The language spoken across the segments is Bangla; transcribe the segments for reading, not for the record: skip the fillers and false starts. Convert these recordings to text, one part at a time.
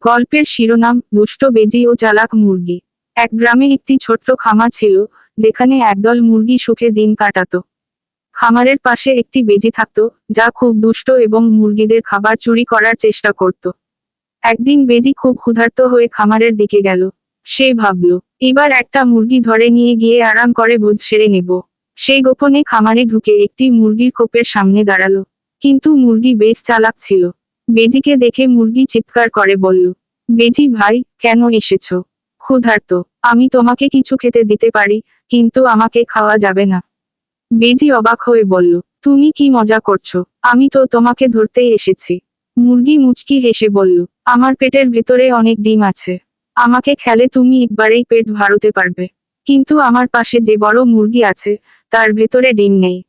গল্পের শিরোনাম দুষ্ট বেজি ও চালাক মুরগি। এক গ্রামে একটি ছোট্ট খামার ছিল, যেখানে একদল মুরগি সুখে দিন কাটাতো। খামারের পাশে একটি বেজি থাকত, যা খুব দুষ্ট এবং মুরগিদের খাবার চুরি করার চেষ্টা করত। একদিন বেজি খুব ক্ষুধার্ত হয়ে খামারের দিকে গেল। সে ভাবল, এবার একটা মুরগি ধরে নিয়ে গিয়ে আরাম করে ভোজ সেরে নেব। সে গোপনে খামারে ঢুকে একটি মুরগির খোপের সামনে দাঁড়ালো। কিন্তু মুরগি বেশ চালাক ছিল। বেজিকে দেখে মুরগি চিৎকার করে বলল, বেজি ভাই, কেন এসেছো? ক্ষুধার্ত। আমি তোমাকে কিছু খেতে দিতে পারি, কিন্তু আমাকে খাওয়া যাবে না। বেজি অবাক হয়ে বলল, তুমি কি মজা করছো? আমি তো তোমাকে ধরতেই এসেছি। মুরগি মুচকি হেসে বলল, আমার পেটের ভেতরে অনেক ডিম আছে। আমাকে খেলে তুমি একবারেই পেট ভরাতে পারবে। কিন্তু আমার পাশে যে বড় মুরগি আছে, তার ভেতরে ডিম নেই।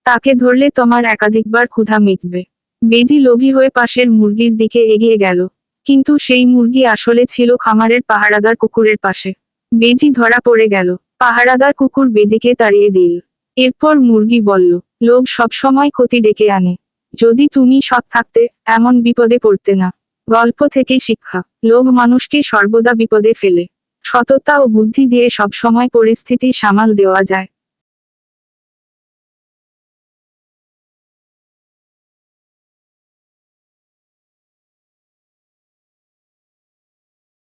তাকে ধরলে তোমার একাধিকবার ক্ষুধা মিটবে। বেজি লোভী হয়ে পাশের মুরগির দিকে এগিয়ে গেল। কিন্তু সেই মুরগি আসলে ছিল খামারের পাহারাদার কুকুরের পাশে। বেজি ধরা পড়ে গেল। পাহারাদার কুকুর বেজিকে তাড়িয়ে দিল। এরপর মুরগি বলল, লোভ সবসময় ক্ষতি ডেকে আনে। যদি তুমি সৎ থাকতে, এমন বিপদে পড়তে না। গল্প থেকে শিক্ষা, লোভ মানুষকে সর্বদা বিপদে ফেলে। সততা ও বুদ্ধি দিয়ে সবসময় পরিস্থিতি সামাল দেওয়া যায়।